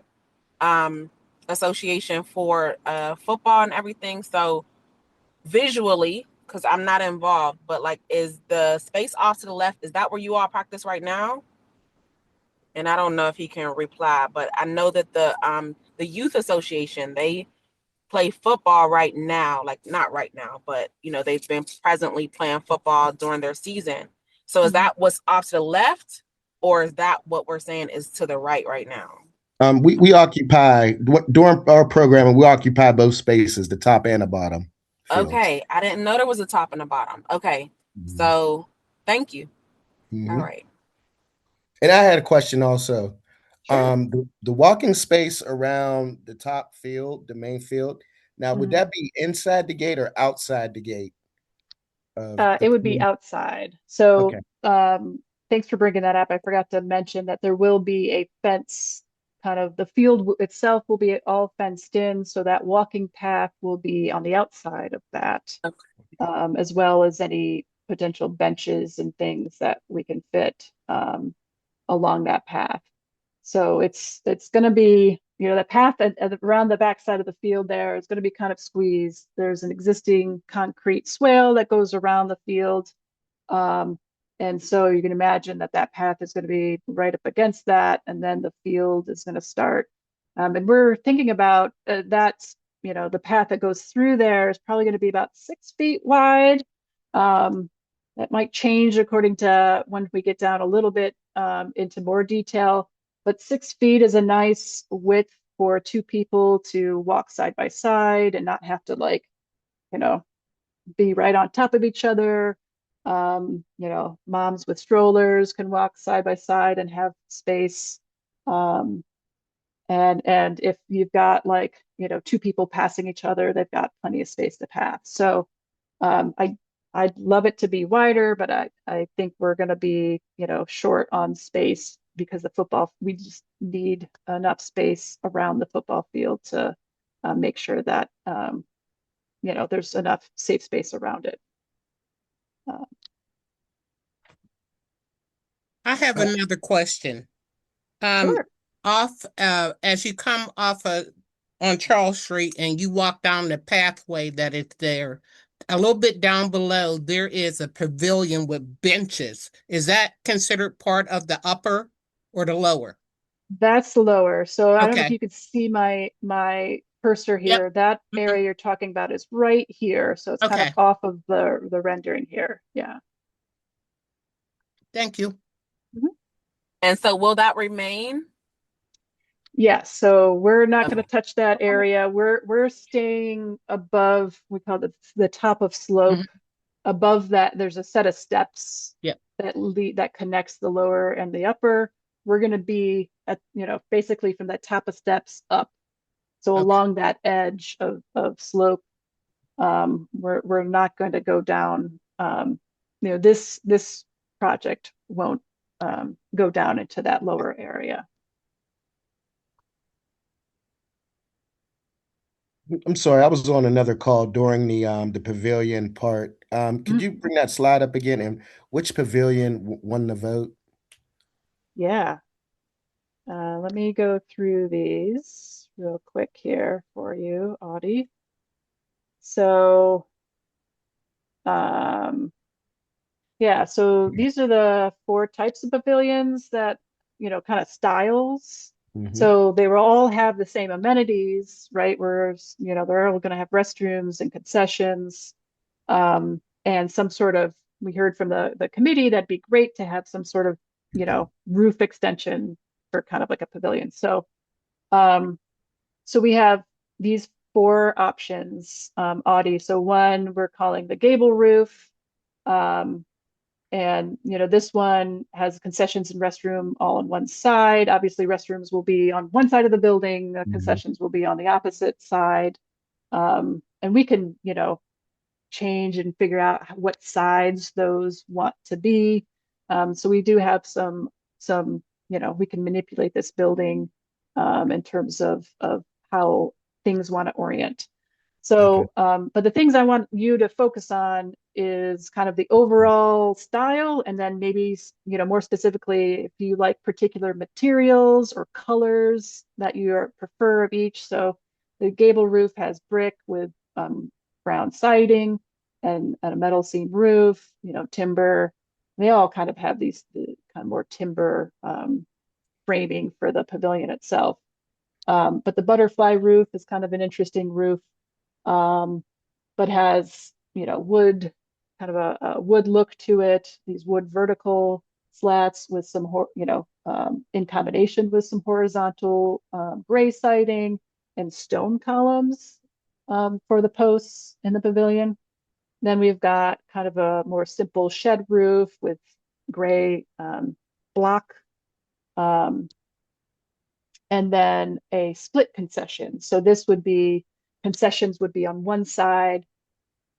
um Association for football and everything. So visually, because I'm not involved, but like, is the space off to the left? Is that where you all practice right now? And I don't know if he can reply, but I know that the youth association, they play football right now, like not right now, but they've been presently playing football during their season. So is Mhm. that what's off to the left, or is that what we're saying is to the right now? We occupy during our programming. We occupy both spaces, the top and the bottom fields. Okay, I didn't know there was a top and a bottom. Okay, Mhm. so thank you. All Mhm. right. And I had a question also. Sure. The walking space around the top field, the main field. Now, would Mhm. that be inside the gate or outside the gate of It the? would be outside. So Okay. thanks for bringing that up. I forgot to mention that there will be a fence, kind of the field itself will be all fenced in, so that walking path will be on the outside of that, Okay. as well as any potential benches and things that we can fit along that path. So it's going to be, the path around the backside of the field there is going to be kind of squeezed. There's an existing concrete swale that goes around the field. Um, and so you can imagine that that path is going to be right up against that, and then the field is going to start. And we're thinking about the path that goes through there is probably going to be about 6 feet wide. Um, that might change according to when we get down a little bit into more detail, but 6 feet is a nice width for two people to walk side by side and not have to you know, be right on top of each other. Moms with strollers can walk side by side and have space. Um, and if you've got two people passing each other, they've got plenty of space to pass. So I'd love it to be wider, but I think we're going to be, short on space because we just need enough space around the football field to make sure that, there's enough safe space around it. Uh, I have Uh, another question. Um, sure. as you come off on Charles Street and you walk down the pathway that is there, a little bit down below, there is a pavilion with benches. Is that considered part of the upper or the lower? That's lower. So I don't know if Okay. you could see my cursor Yep. here. That Mhm. area you're talking about is right here. So it's kind of Okay. off of the rendering here. Yeah. Thank you. Mhm. And so will that remain? Yeah, so we're not going Okay. to touch that area. We're staying above, we call it the top of slope. Mhm. Above that, there's a set of steps Yep. that connects the lower and the upper. We're going to be at, basically from that top of steps up. So Okay. along that edge of slope, we're not going to go down. This project won't go down into that lower area. I'm sorry, I was on another call during the pavilion part. Could Mm, you bring that slide up again? And which pavilion won the vote? yeah. Let me go through these real quick here for you, Audie. So, um, yeah, so these are the four types of pavilions that, kind of styles. Hmm. So they will all have the same amenities, right? Whereas, they're all going to have restrooms and concessions, and some sort of, we heard from the committee, that'd be great to have some sort of, roof extension for kind of like a pavilion. So, um, So we have these four options, Audie. So one we're calling the gable roof. And this one has concessions and restroom all on one side. Obviously, restrooms will be on one side of the building, Mhm. concessions will be on the opposite side. And we can, change and figure out what sides those want to be. So we do have some, we can manipulate this building in terms of how things want to orient. Okay. So, but the things I want you to focus on is kind of the overall style, and then maybe, more specifically, if you like particular materials or colors that you prefer of each. So the gable roof has brick with brown siding and a metal seam roof, timber. They all kind of have these kind of more timber framing for the pavilion itself. But the butterfly roof is kind of an interesting roof, um, but has, wood, kind of a wood look to it, these wood vertical slats with some, in combination with some horizontal gray siding and stone columns for the posts in the pavilion. Then we've got kind of a more simple shed roof with gray block, um, and then a split concession. So this would be concessions would be on one side,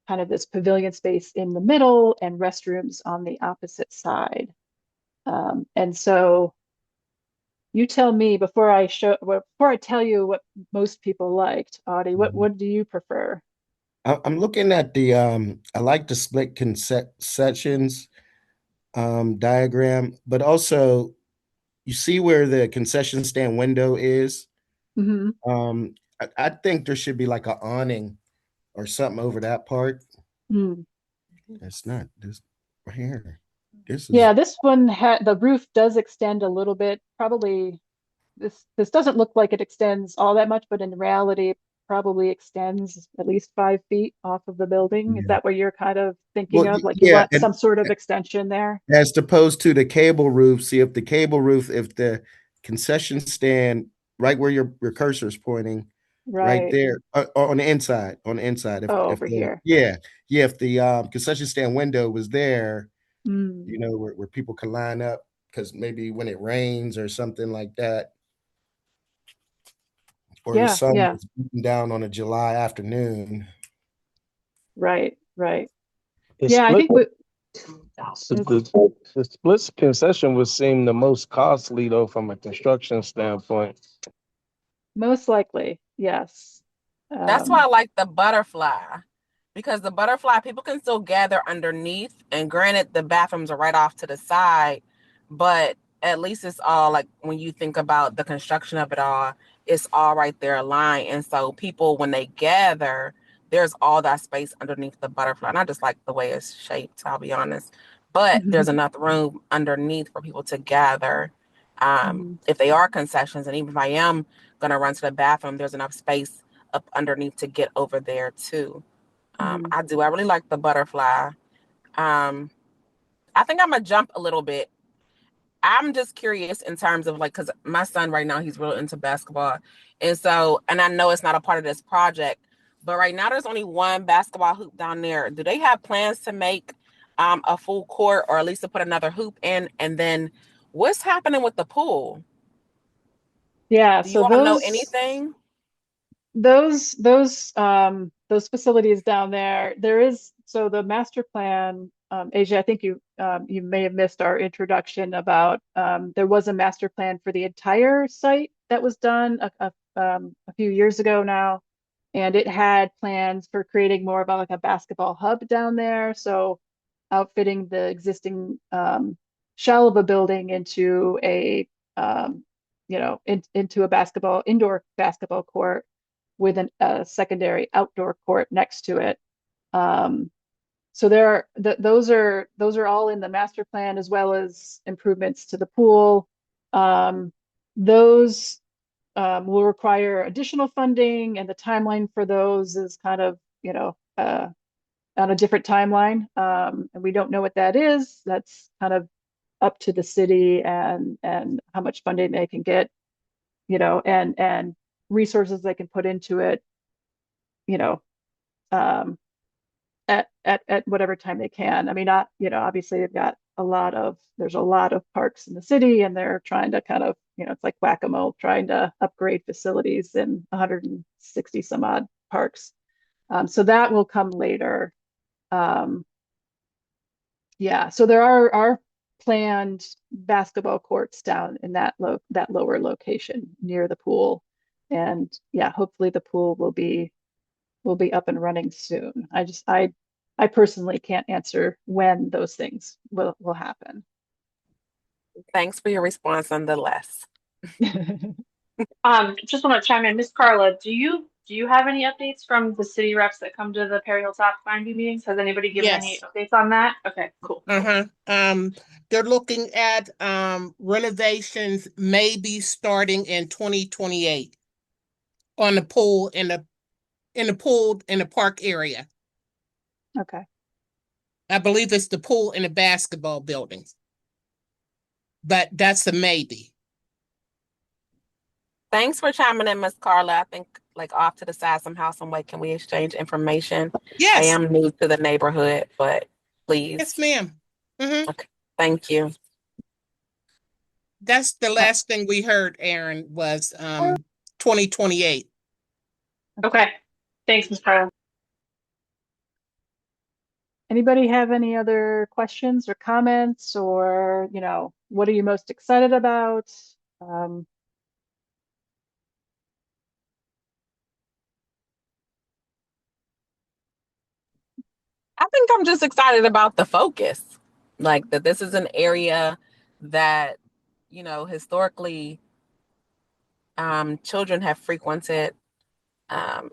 kind of this pavilion space in the middle, and restrooms on the opposite side. And so you tell me before I tell you what most people liked, Audie, Mhm. what do you prefer? I'm looking at the I like the split concessions diagram, but also you see where the concession stand window is. Hmm. I think there should be like an awning or something over that part. Mm. It's not this right here. This is Yeah, this one had the roof does extend a little bit. Probably this doesn't look like it extends all that much, but in reality, it probably extends at least 5 feet off of the building. Is yeah. that what you're kind of thinking Well, of? Like you yeah, want and some sort of extension there? as opposed to the cable roof, see if the cable roof, if the concession stand right where your cursor is pointing, right Right. there on the inside, Oh, if over the here. yeah, if the concession stand window was there, Mm. where people can line up because maybe when it rains or something like that, or the Yeah, sun yeah. is beating down on a July afternoon. Right, right. The Yeah, I split think we it's the split concession would seem the most costly though from a construction standpoint. most likely, yes. That's why I Um, like the butterfly because the butterfly people can still gather underneath. And granted, the bathrooms are right off to the side, but at least it's all like when you think about the construction of it all, it's all right there aligned. And so people, when they gather, there's all that space underneath the butterfly. And I just like the way it's shaped, I'll be honest. But there's enough room underneath for people to gather. mhm, If they are concessions, and even if I am going to run to the bathroom, there's enough space up underneath to get over there too. mhm. I do. I really like the butterfly. Um, I think I'm gonna jump a little bit. I'm just curious in terms of like, because my son right now he's real into basketball, and so, and I know it's not a part of this project, but right now there's only one basketball hoop down there. Do they have plans to make a full court, or at least to put another hoop in? And then, what's happening with the pool? Yeah, Do you so all know anything? those facilities down there, there is so the master plan, Asia, I think you may have missed our introduction about there was a master plan for the entire site that was done a few years ago now, and it had plans for creating more of like a basketball hub down there. So outfitting the existing shell of a building into um, into a indoor basketball court with a secondary outdoor court next to it. Um, so those are all in the master plan as well as improvements to the pool. Um, those will require additional funding, and the timeline for those is kind of on a different timeline, and we don't know what that is. That's kind of up to the city and how much funding they can get, and resources they can put into it, you know, um, at whatever time they can. I mean, not, obviously they've got there's a lot of parks in the city, and they're trying to kind of, it's like whack-a-mole, trying to upgrade facilities in 160 some odd parks. So that will come later. Um, yeah, so there are planned basketball courts down in that lower location near the pool. And yeah, hopefully the pool will be up and running soon. I personally can't answer when those things will happen. Thanks for your response nonetheless. Just want to chime in, Miss Carla, do you have any updates from the city reps that come to the Perry Hilltop Finding meetings? Has anybody given any Yes. updates on that? Okay, cool. They're looking at renovations maybe starting in 2028 on the pool in the park area. Okay. I believe it's the pool in the basketball buildings. But that's a maybe. Thanks for chiming in, Miss Carla. I think like off to the side somehow, some way, can we exchange information? I Yes. am new to the neighborhood, but please. Yes, ma'am. Okay. Thank you. That's the last thing we heard, Aaron, was 2028. Okay. Thanks, Miss Carla. Anybody have any other questions or comments, or, what are you most excited about? I think I'm just excited about the focus. Like that this is an area that, historically children have frequented.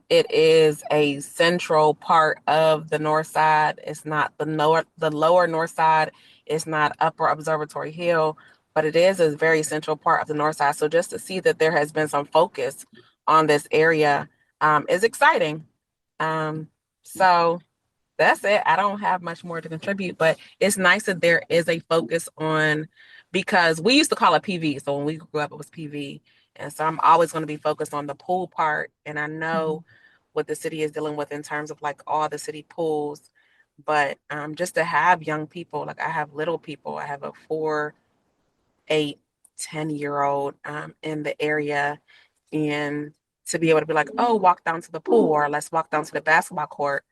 It is a central part of the north side. It's not the lower north side. It's not upper Observatory Hill, but it is a very central part of the north side. So just to see that there has been some focus on this area is exciting. So that's it. I don't have much more to contribute, but it's nice that there is a focus on, because we used to call it PV. So when we grew up, it was PV. And so I'm always going to be focused on the pool part. And I know what the city is dealing with in terms of like all the city pools. But just to have young people, like I have little people, I have a 4, 8, 10-year-old in the area. And to be able to be like, oh, walk down to the pool, or let's walk down to the basketball court.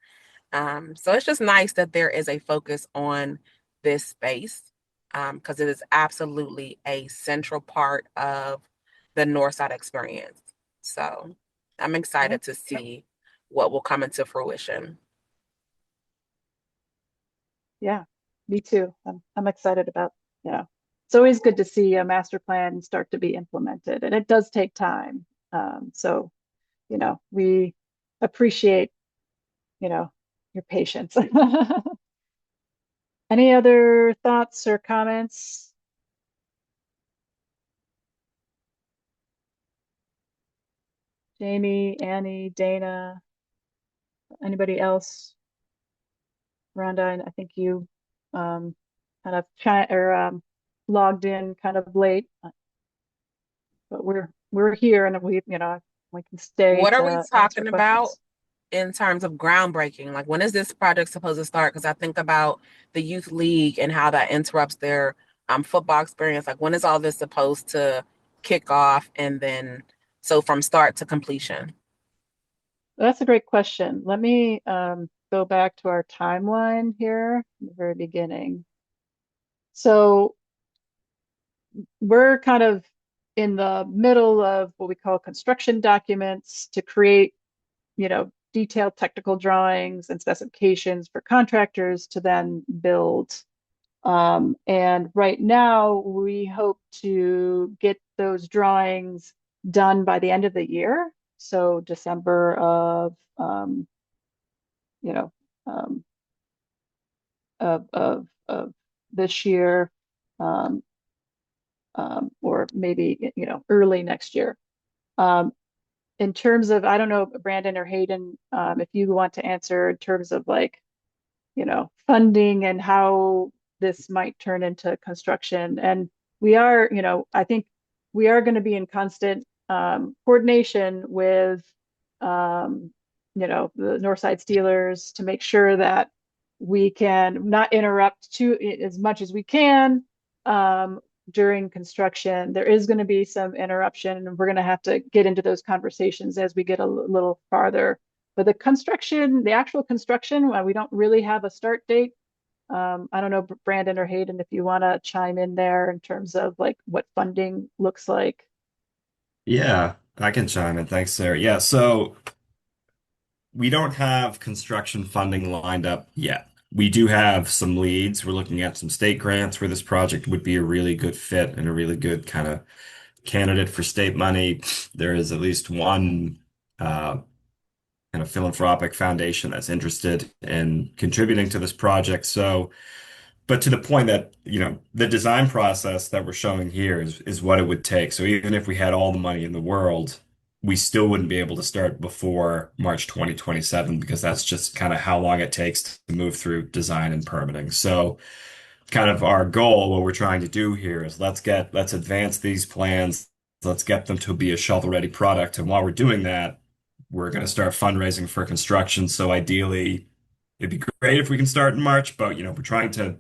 So it's just nice that there is a focus on this space because it is absolutely a central part of the Northside experience. So I'm excited to see what will come into fruition. Yeah, me too. I'm excited about, it's always good to see a master plan start to be implemented, and it does take time. So, we appreciate, your patience. Any other thoughts or comments? Jamie, Annie, Dana, anybody else? Rhonda, I think you kind of logged in kind of late, but we're here, and we can stay What are we to answer talking about questions. in terms of groundbreaking? Like, when is this project supposed to start? Because I think about the youth league and how that interrupts their football experience. Like, when is all this supposed to kick off? And then, so from start to completion. That's a great question. Let me go back to our timeline here in the very beginning. So we're kind of in the middle of what we call construction documents to create, detailed technical drawings and specifications for contractors to then build. And right now, we hope to get those drawings done by the end of the year. So December you know, um, of this year, or maybe, early next year. In terms of, I don't know, Brandon or Hayden, if you want to answer in terms of like, funding and how this might turn into construction. And we are, I think we are going to be in constant coordination with the Northside Steelers to make sure that we can not interrupt too as much as we can during construction. There is going to be some interruption, and we're going to have to get into those conversations as we get a little farther. But the actual construction, we don't really have a start date. I don't know, Brandon or Hayden, if you want to chime in there in terms of like what funding looks like. Yeah, I can chime in. Thanks, Sarah. Yeah, so we don't have construction funding lined up yet. We do have some leads. We're looking at some state grants where this project would be a really good fit and a really good kind of candidate for state money. There is at least one kind of philanthropic foundation that's interested in contributing to this project. So, but to the point that, the design process that we're showing here is what it would take. So even if we had all the money in the world, we still wouldn't be able to start before March 2027 because that's just kind of how long it takes to move through design and permitting. So kind of our goal, what we're trying to do here is let's advance these plans, let's get them to be a shovel-ready product. And while we're doing that, we're going to start fundraising for construction. So ideally, it'd be great if we can start in March, but we're trying to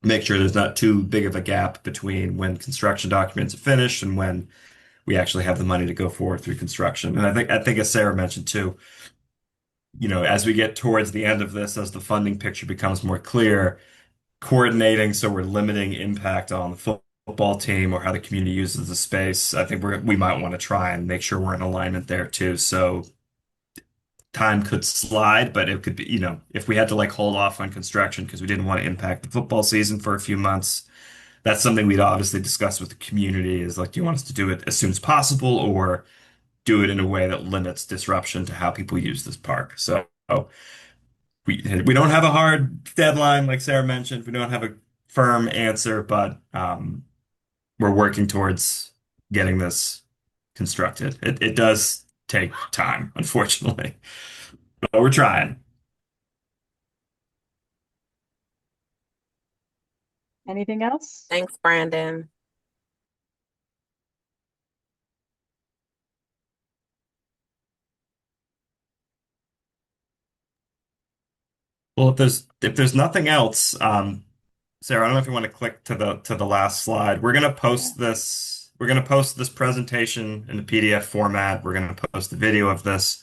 make sure there's not too big of a gap between when construction documents are finished and when we actually have the money to go forward through construction. And I think as Sarah mentioned too, as we get towards the end of this, as the funding picture becomes more clear, coordinating so we're limiting impact on the football team or how the community uses the space. I think we might want to try and make sure we're in alignment there too. So time could slide, but it could be, if we had to like hold off on construction because we didn't want to impact the football season for a few months, that's something we'd obviously discuss with the community is like, do you want us to do it as soon as possible or do it in a way that limits disruption to how people use this park? So we don't have a hard deadline, like Sarah mentioned. We don't have a firm answer, but we're working towards getting this constructed. It does take time, unfortunately, but we're trying. Anything else? Thanks, Brandon. Well, if there's nothing else, Sarah, I don't know if you want to click to the last slide. We're gonna Yeah. post this. We're gonna post this presentation in the PDF format. We're gonna post the video of this.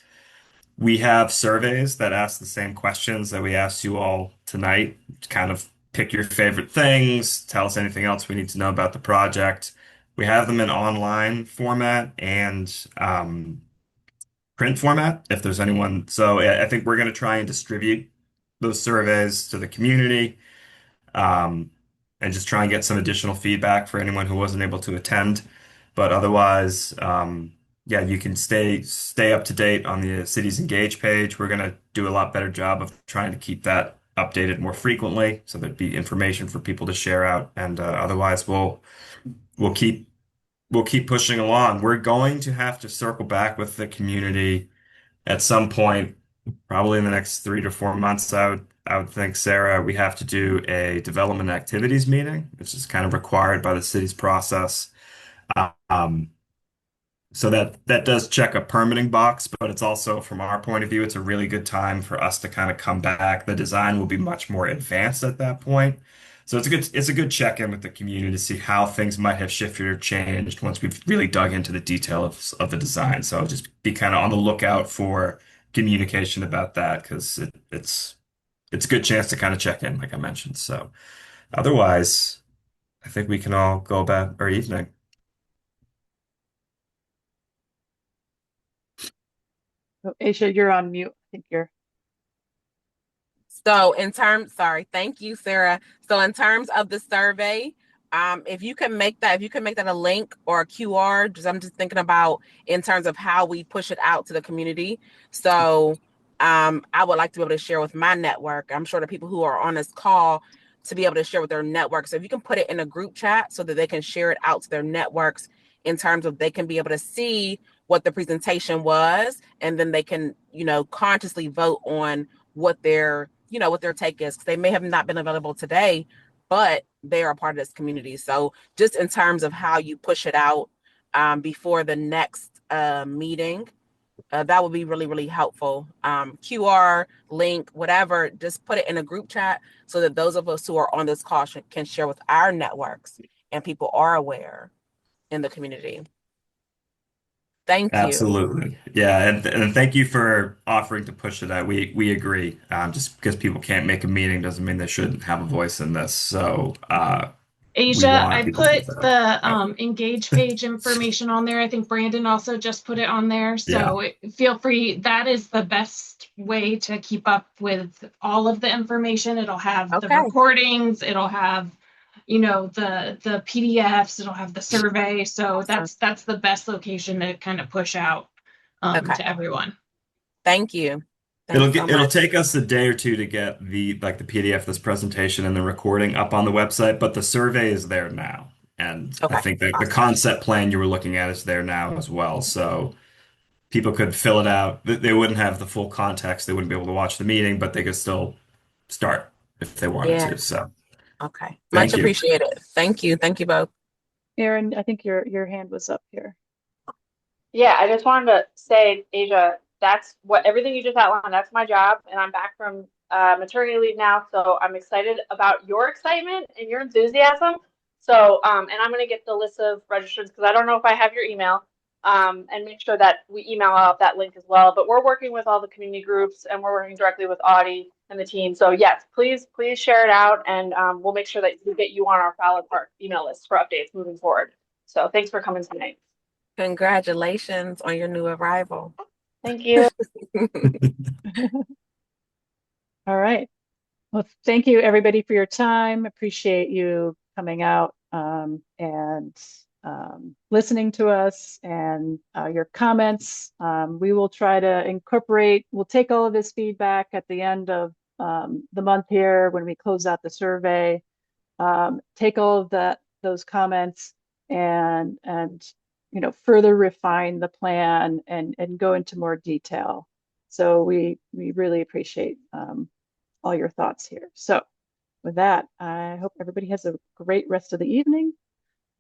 We have surveys that ask the same questions that we asked you all tonight. Kind of pick your favorite things, tell us anything else we need to know about the project. We have them in online format and print format if there's anyone. So I think we're going to try and distribute those surveys to the community and just try and get some additional feedback for anyone who wasn't able to attend. But otherwise, yeah, you can stay up to date on the Cities Engage page. We're going to do a lot better job of trying to keep that updated more frequently, so there'd be information for people to share out. And otherwise, we'll keep pushing along. We're going to have to circle back with the community at some point, probably in the next 3 to 4 months. I would think, Sarah, we have to do a development activities meeting, which is kind of required by the city's process. Um, so that does check a permitting box, but it's also, from our point of view, it's a really good time for us to kind of come back. The design will be much more advanced at that point. So it's a good check-in with the community to see how things might have shifted or changed once we've really dug into the detail of the design. So just be kind of on the lookout for communication about that because it's a good chance to kind of check in, like I mentioned. So otherwise, I think we can all go about our evening. Oh, Aisha, you're on mute. I think you're. So sorry, thank you, Sarah. So in terms of the survey, if you can make that a link or a QR, I'm just thinking about in terms of how we push it out to the community. So I would like to be able to share with my network. I'm sure the people who are on this call to be able to share with their network. So if you can put it in a group chat so that they can share it out to their networks in terms of they can be able to see what the presentation was, and then they can, consciously vote on what their take is. They may have not been available today, but they are a part of this community. So just in terms of how you push it out before the next a meeting, that would be really, really helpful. QR, link, whatever, just put it in a group chat so that those of us who are on this call can share with our networks and people are aware in the community. Thank you. Absolutely. Yeah, and thank you for offering to push it out. We agree. Just because people can't make a meeting doesn't mean they shouldn't have a voice in this. So we Asia, want I people to get put that. the Oh, engage page information on there. I think Brandon also just put it on there. yeah. So feel free. That is the best way to keep up with all of the information. It'll have the Okay. recordings. It'll have, the PDFs. It'll have the survey. So Awesome. that's the best location to kind of push out Okay. to everyone. Thank you. Thanks so It'll much. take us a day or two to get the PDF of this presentation and the recording up on the website, but the survey is there now. And I Okay. think that the Awesome. concept plan you were looking at is there now as well. So people could fill it out. They wouldn't have the full context. They wouldn't be able to watch the meeting, but they could still start if they wanted Yeah. to. So Okay. Much thank you. appreciated. Thank you. Thank you both. Erin, I think your hand was up here. Yeah, I just wanted to say, Asia, that's what everything you just outlined, that's my job. And I'm back from maternity leave now. So I'm excited about your excitement and your enthusiasm. So, and I'm going to get the list of registrants because I don't know if I have your email, and make sure that we email out that link as well. But we're working with all the community groups and we're working directly with Audie and the team. So yes, please share it out, and we'll make sure that we get you on our Fowler Park email list for updates moving forward. So thanks for coming tonight. Congratulations on your new arrival. Thank you. All right. Well, thank you everybody for your time. Appreciate you coming out and listening to us and your comments. We will try to incorporate, we'll take all of this feedback at the end of the month here when we close out the survey. Take all of those comments and further refine the plan and go into more detail. So we really appreciate all your thoughts here. So with that, I hope everybody has a great rest of the evening.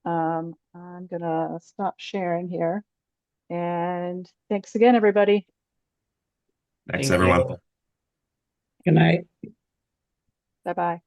I'm gonna stop sharing here. And thanks again, everybody. Thanks, Thank everyone. you. Good night. Bye-bye.